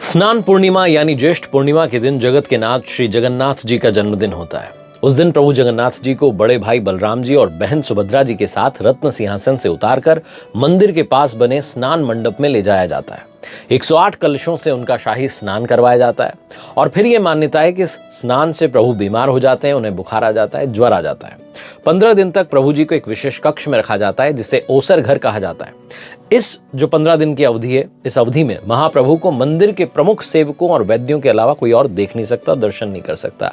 स्नान पूर्णिमा यानी ज्येष्ठ पूर्णिमा के दिन जगत के नाथ श्री जगन्नाथ जी का जन्मदिन होता है। उस दिन प्रभु जगन्नाथ जी को बड़े भाई बलराम जी और बहन सुभद्रा जी के साथ रत्न सिंहासन से उतारकर मंदिर के पास बने स्नान मंडप में ले जाया जाता है। 108 कलशों से उनका शाही स्नान करवाया जाता है और फिर यह मान्यता है कि इस स्नान से प्रभु बीमार हो जाते हैं, उन्हें बुखार आ जाता है, ज्वर आ जाता है। 15 दिन तक प्रभु जी को एक विशेष कक्ष में रखा जाता है जिसे ओसर घर कहा जाता है। इस जो 15 दिन की अवधि है, इस अवधि में महाप्रभु को मंदिर के प्रमुख सेवकों और वैद्यों के अलावा कोई और देख नहीं सकता, दर्शन नहीं कर सकता।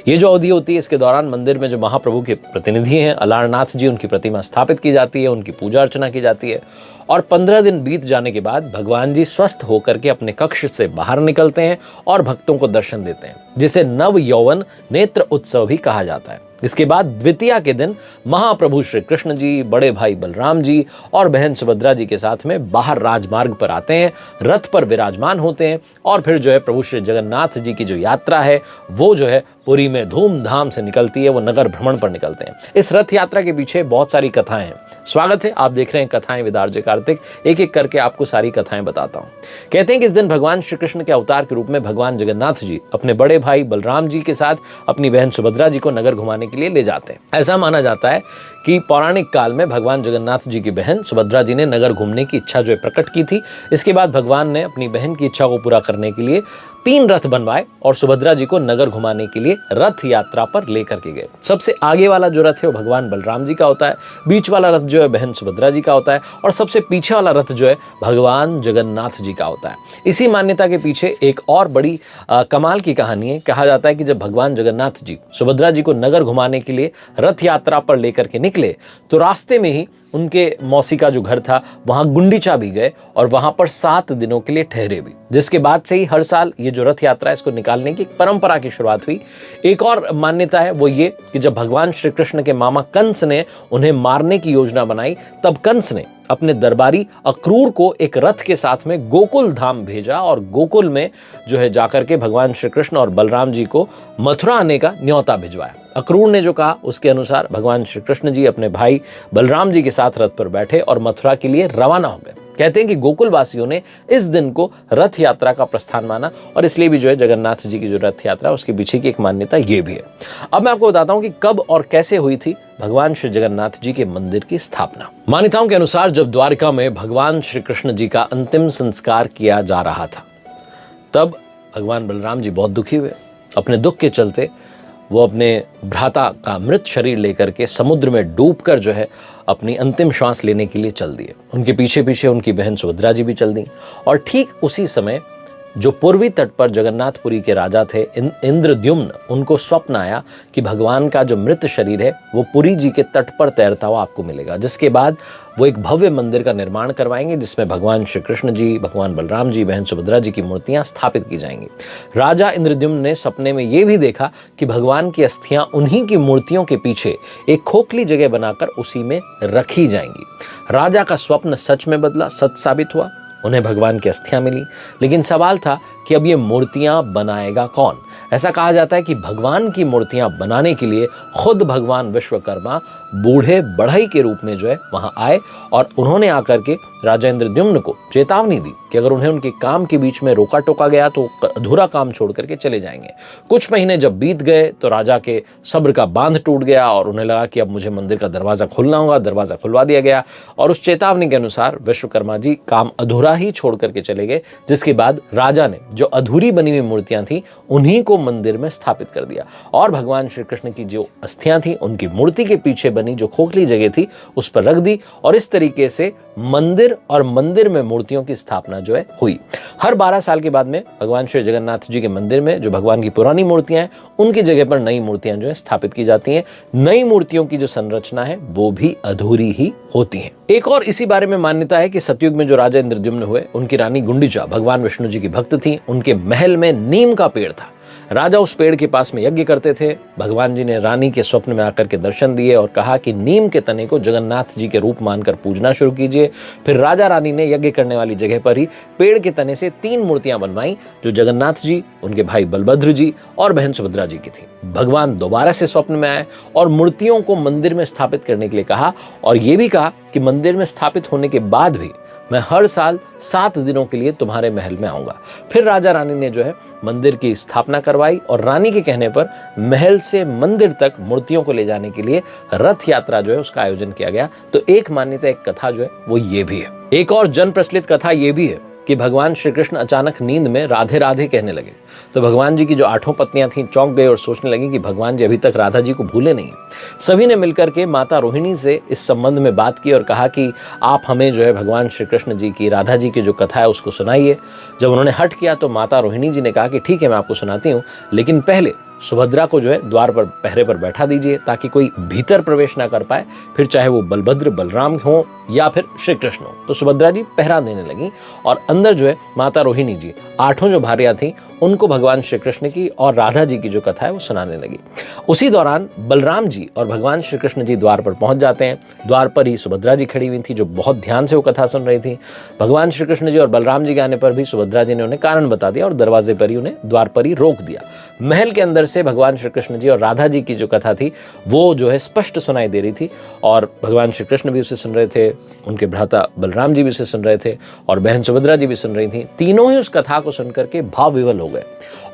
ये जो अवधि होती है, इसके दौरान मंदिर में जो महाप्रभु के प्रतिनिधि हैं, अलारनाथ जी, उनकी प्रतिमा स्थापित की जाती है, उनकी पूजा अर्चना की जाती है और 15 दिन बीत जाने के बाद भगवान जी स्वस्थ होकर के अपने कक्ष से बाहर निकलते हैं और भक्तों को दर्शन देते हैं, जिसे नव यौवन नेत्र उत्सव भी कहा जाता है। इसके बाद द्वितीया के दिन महाप्रभु श्री कृष्ण जी, बड़े भाई बलराम जी और बहन सुभद्रा जी के साथ में बाहर राजमार्ग पर आते हैं, रथ पर विराजमान होते हैं और फिर जो है प्रभु श्री जगन्नाथ जी की जो यात्रा है वो जो है पुरी में धूमधाम से निकलती है, वो नगर भ्रमण पर निकलते हैं। इस रथ यात्रा के पीछे बहुत सारी कथाएं हैं। स्वागत है, आप देख रहे हैं कथाएं विद आरजे कार्तिक। एक एक करके आपको सारी कथाएं बताता हूं। कहते हैं कि इस दिन भगवान श्री कृष्ण के अवतार के रूप में भगवान जगन्नाथ जी अपने बड़े भाई बलराम जी के साथ अपनी बहन सुभद्रा जी को नगर घुमाने के लिए ले जाते हैं। ऐसा माना जाता है कि पौराणिक काल में भगवान जगन्नाथ जी की बहन सुभद्रा जी ने नगर घूमने की इच्छा जो है प्रकट की थी। इसके बाद भगवान ने अपनी बहन की इच्छा को पूरा करने के लिए 3 रथ बनवाए और सुभद्रा जी को नगर घुमाने के लिए रथ यात्रा पर लेकर के गए। सबसे आगे वाला जो रथ है वो भगवान बलराम जी का होता है, बीच वाला रथ जो है बहन सुभद्रा जी का होता है और सबसे पीछे वाला रथ जो है भगवान जगन्नाथ जी का होता है। इसी मान्यता के पीछे एक और बड़ी कमाल की कहानी है। कहा जाता है कि जब भगवान जगन्नाथ जी सुभद्रा जी को नगर घुमाने के लिए रथ यात्रा पर लेकर के निकले तो रास्ते में ही उनके मौसी का जो घर था वहां गुंडीचा भी गए और वहां पर 7 दिनों के लिए ठहरे भी, जिसके बाद से ही हर साल ये जो रथ यात्रा है इसको निकालने की एक परंपरा की शुरुआत हुई। एक और मान्यता है वो ये कि जब भगवान श्री कृष्ण के मामा कंस ने उन्हें मारने की योजना बनाई तब कंस ने अपने दरबारी अक्रूर को एक रथ के साथ में गोकुल धाम भेजा और गोकुल में जो है जाकर के भगवान श्री कृष्ण और बलराम जी को मथुरा आने का न्योता भिजवाया। अक्रूर ने जो कहा उसके अनुसार भगवान श्री कृष्ण जी अपने भाई बलराम जी के साथ रथ पर बैठे और मथुरा के लिए रवाना हो गए। कहते हैं कि गोकुल वासियों ने इस दिन को रथ यात्रा का प्रस्थान माना और इसलिए भी जो है जगन्नाथ जी की जो रथ यात्रा है उसके पीछे की एक मान्यता ये भी है। अब मैं आपको बताता हूं कि कब और कैसे हुई थी भगवान श्री जगन्नाथ जी के मंदिर की स्थापना। मान्यताओं के अनुसार जब द्वारिका में भगवान श्री कृष्ण जी का अंतिम संस्कार किया जा रहा था तब भगवान बलराम जी बहुत दुखी हुए। अपने दुख के चलते वो अपने भ्राता का मृत शरीर लेकर के समुद्र में डूबकर जो है अपनी अंतिम श्वास लेने के लिए चल दिए। उनके पीछे पीछे उनकी बहन सुभद्रा जी भी चल दी और ठीक उसी समय जो पूर्वी तट पर जगन्नाथपुरी के राजा थे इंद्रद्युम्न, उनको स्वप्न आया कि भगवान का जो मृत शरीर है वो पुरी जी के तट पर तैरता हुआ आपको मिलेगा, जिसके बाद वो एक भव्य मंदिर का निर्माण करवाएंगे जिसमें भगवान श्री कृष्ण जी, भगवान बलराम जी, बहन सुभद्रा जी की मूर्तियां स्थापित की जाएंगी। राजा इंद्रद्युम्न ने सपने में ये भी देखा कि भगवान की अस्थियां उन्हीं की मूर्तियों के पीछे एक खोखली जगह बनाकर उसी में रखी जाएंगी। राजा का स्वप्न सच में बदला, सच साबित हुआ। उन्हें भगवान की अस्थियां मिली, लेकिन सवाल था कि अब ये मूर्तियां बनाएगा कौन। ऐसा कहा जाता है कि भगवान की मूर्तियां बनाने के लिए खुद भगवान विश्वकर्मा बूढ़े बढ़ई के रूप में जो है वहां आए और उन्होंने आकर के राजा इंद्रद्युम्न को चेतावनी दी कि अगर उन्हें उनके काम के बीच में रोका टोका गया तो अधूरा काम छोड़ करके चले जाएंगे। कुछ महीने जब बीत गए तो राजा के सब्र का बांध टूट गया और उन्हें लगा कि अब मुझे मंदिर का दरवाजा खोलना होगा। दरवाजा खुलवा दिया गया और उस चेतावनी के अनुसार विश्वकर्मा जी काम अधूरा ही छोड़ करके चले गए, जिसके बाद राजा ने जो अधूरी बनी हुई मूर्तियां थी उन्हीं को मंदिर में स्थापित कर दिया और भगवान श्री कृष्ण की जो अस्थियां थी उनकी मूर्ति के पीछे बनी जो खोखली जगह थी उस पर रख दी और इस तरीके से मंदिर और मंदिर में मूर्तियों की स्थापना जो है हुई। हर 12 साल के बाद में भगवान श्री जगन्नाथ जी के मंदिर में जो भगवान की पुरानी मूर्तियां हैं उनकी जगह पर नई मूर्तियां जो है स्थापित की जाती हैं। नई मूर्तियों की जो संरचना है वो भी अधूरी ही होती है। एक और इसी बारे में मान्यता है कि सतयुग में जो राजा इंद्रद्युम्न हुए उनकी रानी गुंडीचा भगवान विष्णु जी की भक्त थी। उनके महल में नीम का पेड़ था। राजा उस पेड़ के पास में यज्ञ करते थे। भगवान जी ने रानी के स्वप्न में आकर के दर्शन दिए और कहा कि नीम के तने को जगन्नाथ जी के रूप मानकर पूजना शुरू कीजिए। फिर राजा रानी ने यज्ञ करने वाली जगह पर ही पेड़ के तने से 3 मूर्तियां बनवाई जो जगन्नाथ जी, उनके भाई बलभद्र जी और बहन सुभद्रा जी की थी। भगवान दोबारा से स्वप्न में आए और मूर्तियों को मंदिर में स्थापित करने के लिए कहा और यह भी कहा कि मंदिर में स्थापित होने के बाद भी मैं हर साल 7 दिनों के लिए तुम्हारे महल में आऊंगा। फिर राजा रानी ने जो है मंदिर की स्थापना करवाई और रानी के कहने पर महल से मंदिर तक मूर्तियों को ले जाने के लिए रथ यात्रा जो है उसका आयोजन किया गया। तो एक मान्यता, एक कथा जो है वो ये भी है। एक और जन प्रचलित कथा ये भी है कि भगवान श्री कृष्ण अचानक नींद में राधे राधे कहने लगे। तो भगवान जी की जो 8 पत्नियां थीं चौंक गई और सोचने लगी कि भगवान जी अभी तक राधा जी को भूले नहीं। सभी ने मिलकर के माता रोहिणी से इस संबंध में बात की और कहा कि आप हमें जो है भगवान श्री कृष्ण जी की, राधा जी की जो कथा है उसको सुनाइए। जब उन्होंने हट किया तो माता रोहिणी जी ने कहा कि ठीक है, मैं आपको सुनाती हूँ, लेकिन पहले सुभद्रा को जो है द्वार पर पहरे पर बैठा दीजिए ताकि कोई भीतर प्रवेश ना कर पाए, फिर चाहे वो बलभद्र बलराम हो या फिर श्री कृष्ण हो। तो सुभद्रा जी पहरा देने लगी और अंदर जो है माता रोहिणी जी 8 जो भार्या थी उनको भगवान श्री कृष्ण की और राधा जी की जो कथा है वो सुनाने लगी। उसी दौरान बलराम जी और भगवान श्री कृष्ण जी द्वार पर पहुंच जाते हैं। द्वार पर ही सुभद्रा जी खड़ी हुई थी जो बहुत ध्यान से वो कथा सुन रही थी। भगवान श्री कृष्ण जी और बलराम जी के आने पर भी सुभद्रा जी ने उन्हें कारण बता दिया और दरवाजे पर ही उन्हें द्वार पर ही रोक दिया। महल के अंदर से भगवान श्री कृष्ण जी और राधा जी की जो कथा थी वो जो है स्पष्ट सुनाई दे रही थी और भगवान श्री कृष्ण भी उसे सुन रहे थे, उनके भ्राता बलराम जी भी उसे सुन रहे थे और बहन सुभद्रा जी भी सुन रही थी। तीनों ही उस कथा को सुनकर के भाव विवल हो गए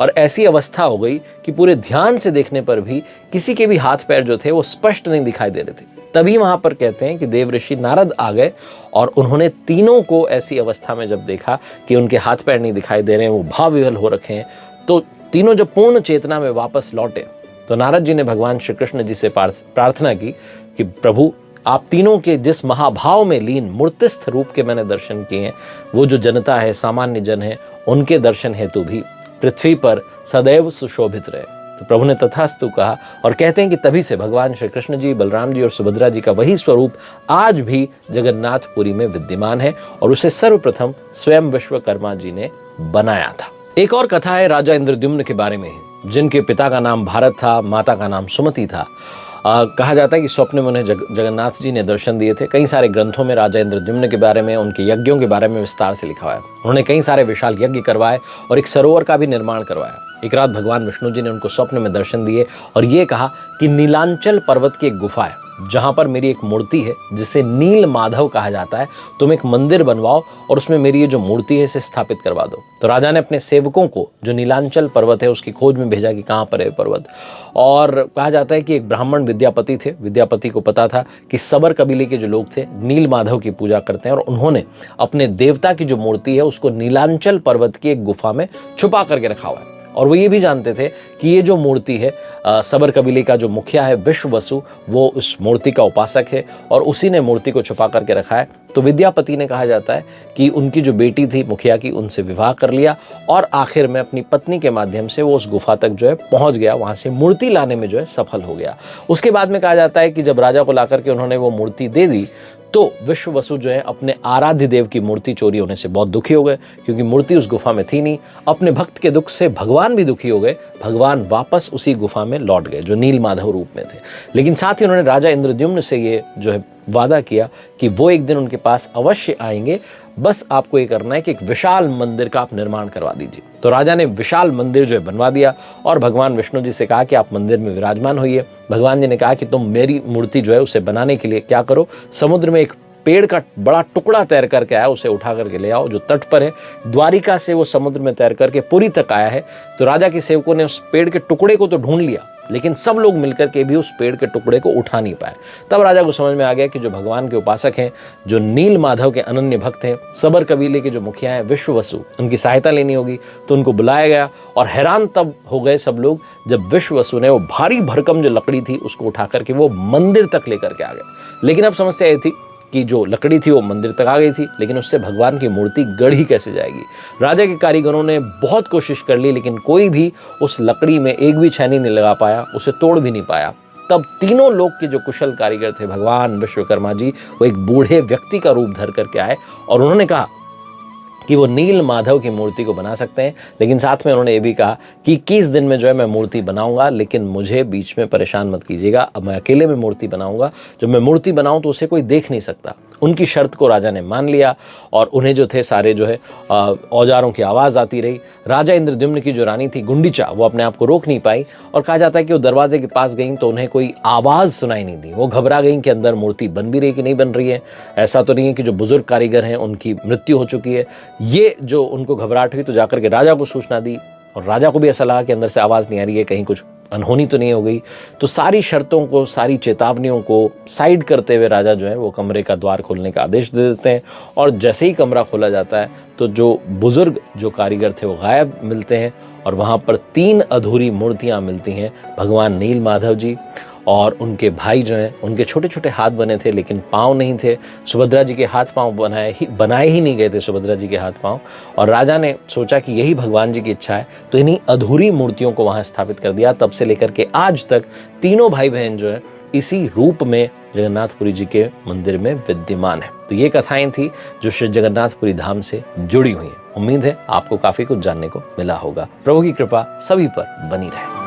और ऐसी अवस्था हो गई कि पूरे ध्यान से देखने पर भी किसी के भी हाथ पैर जो थे वो स्पष्ट नहीं दिखाई दे रहे थे। तभी वहां पर कहते हैं कि देव ऋषि नारद आ गए और उन्होंने तीनों को ऐसी अवस्था में जब देखा कि उनके हाथ पैर नहीं दिखाई दे रहे हैं, वो भाव विवल हो रखे हैं, तो तीनों जब पूर्ण चेतना में वापस लौटे तो नारद जी ने भगवान श्री कृष्ण जी से प्रार्थना की कि प्रभु, आप तीनों के जिस महाभाव में लीन मूर्तिस्थ रूप के मैंने दर्शन किए हैं, वो जो जनता है, सामान्य जन है, उनके दर्शन हेतु भी पृथ्वी पर सदैव सुशोभित रहे। तो प्रभु ने तथास्तु कहा और कहते हैं कि तभी से भगवान श्री कृष्ण जी, बलराम जी और सुभद्रा जी का वही स्वरूप आज भी जगन्नाथपुरी में विद्यमान है और उसे सर्वप्रथम स्वयं विश्वकर्मा जी ने बनाया था। एक और कथा है राजा इंद्रद्युम्न के बारे में, जिनके पिता का नाम भारत था, माता का नाम सुमति था। कहा जाता है कि स्वप्न में उन्हें जगन्नाथ जी ने दर्शन दिए थे। कई सारे ग्रंथों में राजा इंद्रद्युम्न के बारे में, उनके यज्ञों के बारे में विस्तार से लिखा हुआ है। उन्होंने कई सारे विशाल यज्ञ करवाए और एक सरोवर का भी निर्माण करवाया। एक रात भगवान विष्णु जी ने उनको स्वप्न में दर्शन दिए और ये कहा कि नीलांचल पर्वत की एक गुफा है जहां पर मेरी एक मूर्ति है जिसे नील माधव कहा जाता है। तुम एक मंदिर बनवाओ और उसमें मेरी ये जो मूर्ति है इसे स्थापित करवा दो। तो राजा ने अपने सेवकों को जो नीलांचल पर्वत है उसकी खोज में भेजा कि कहाँ पर है पर्वत। और कहा जाता है कि एक ब्राह्मण विद्यापति थे, विद्यापति को पता था कि सबर कबीले के जो लोग थे नील माधव की पूजा करते हैं और उन्होंने अपने देवता की जो मूर्ति है उसको नीलांचल पर्वत की एक गुफा में छुपा करके रखा हुआ है। और वो ये भी जानते थे कि ये जो मूर्ति है, सबर कबीले का जो मुखिया है विश्ववसु, वो उस मूर्ति का उपासक है और उसी ने मूर्ति को छुपा करके रखा है। तो विद्यापति ने, कहा जाता है कि उनकी जो बेटी थी मुखिया की, उनसे विवाह कर लिया और आखिर में अपनी पत्नी के माध्यम से वो उस गुफा तक जो है पहुंच गया, वहां से मूर्ति लाने में जो है सफल हो गया। उसके बाद में कहा जाता है कि जब राजा को ला करके उन्होंने वो मूर्ति दे दी तो विश्ववसु जो है अपने आराध्य देव की मूर्ति चोरी होने से बहुत दुखी हो गए, क्योंकि मूर्ति उस गुफा में थी नहीं। अपने भक्त के दुख से भगवान भी दुखी हो गए। भगवान वापस उसी गुफा में लौट गए जो नील माधव रूप में थे। लेकिन साथ ही उन्होंने राजा इंद्रद्युम्न से ये जो है वादा किया कि वो एक दिन उनके पास अवश्य आएंगे, बस आपको ये करना है कि एक विशाल मंदिर का आप निर्माण करवा दीजिए। तो राजा ने विशाल मंदिर जो है बनवा दिया और भगवान विष्णु जी से कहा कि आप मंदिर में विराजमान होइए। भगवान जी ने कहा कि तुम मेरी मूर्ति जो है उसे बनाने के लिए क्या करो, समुद्र में एक पेड़ का बड़ा टुकड़ा तैर करके आया, उसे उठा करके ले आओ जो तट पर है। द्वारिका से वो समुद्र में तैर करके पुरी तक आया है। तो राजा के सेवकों ने उस पेड़ के टुकड़े को तो ढूंढ लिया, लेकिन सब लोग मिलकर के भी उस पेड़ के टुकड़े को उठा नहीं पाए। तब राजा को समझ में आ गया कि जो भगवान के उपासक हैं, जो नील माधव के अनन्य भक्त हैं, सबर कबीले के जो मुखिया हैं विश्ववसु, उनकी सहायता लेनी होगी। तो उनको बुलाया गया और हैरान तब हो गए सब लोग जब विश्ववसु ने वो भारी भरकम जो लकड़ी थी उसको उठा करके वो मंदिर तक लेकर के आ गए। लेकिन अब समस्या ये थी कि जो लकड़ी थी वो मंदिर तक आ गई थी, लेकिन उससे भगवान की मूर्ति गढ़ी कैसे जाएगी। राजा के कारीगरों ने बहुत कोशिश कर ली, लेकिन कोई भी उस लकड़ी में एक भी छेनी नहीं लगा पाया, उसे तोड़ भी नहीं पाया। तब तीनों लोग के जो कुशल कारीगर थे, भगवान विश्वकर्मा जी, वो एक बूढ़े व्यक्ति का रूप धर करके आए और उन्होंने कहा कि वो नील माधव की मूर्ति को बना सकते हैं। लेकिन साथ में उन्होंने ये भी कहा कि 21 दिन में जो है मैं मूर्ति बनाऊंगा, लेकिन मुझे बीच में परेशान मत कीजिएगा। अब मैं अकेले में मूर्ति बनाऊंगा, जब मैं मूर्ति बनाऊं तो उसे कोई देख नहीं सकता उनकी शर्त को राजा ने मान लिया और उन्हें जो थे सारे जो है औजारों की आवाज़ आती रही। राजा इंद्रद्युम्न की जो रानी थी गुंडीचा, वो अपने आप को रोक नहीं पाई और कहा जाता है कि वो दरवाजे के पास गई तो उन्हें कोई आवाज़ सुनाई नहीं दी। वो घबरा गई कि अंदर मूर्ति बन भी रही कि नहीं बन रही है, ऐसा तो नहीं है कि जो बुजुर्ग कारीगर हैं उनकी मृत्यु हो चुकी है। ये जो उनको घबराहट हुई तो जाकर के राजा को सूचना दी और राजा को भी ऐसा लगा कि अंदर से आवाज़ नहीं आ रही है, कहीं कुछ अनहोनी तो नहीं हो गई। तो सारी शर्तों को, सारी चेतावनियों को साइड करते हुए राजा जो है वो कमरे का द्वार खोलने का आदेश दे देते हैं और जैसे ही कमरा खोला जाता है तो जो बुजुर्ग जो कारीगर थे वो गायब मिलते हैं और वहाँ पर 3 अधूरी मूर्तियाँ मिलती हैं। भगवान नील माधव जी और उनके भाई जो हैं, उनके छोटे छोटे हाथ बने थे लेकिन पाँव नहीं थे। सुभद्रा जी के हाथ पाँव बनाए ही नहीं गए थे सुभद्रा जी के हाथ पाँव। और राजा ने सोचा कि यही भगवान जी की इच्छा है तो इन्हीं अधूरी मूर्तियों को वहाँ स्थापित कर दिया। तब से लेकर के आज तक तीनों भाई बहन जो है इसी रूप में जगन्नाथपुरी जी के मंदिर में विद्यमान है। तो ये कथाएं थी जो श्री जगन्नाथपुरी धाम से जुड़ी हुई हैं। उम्मीद है आपको काफी कुछ जानने को मिला होगा। प्रभु की कृपा सभी पर बनी रहे।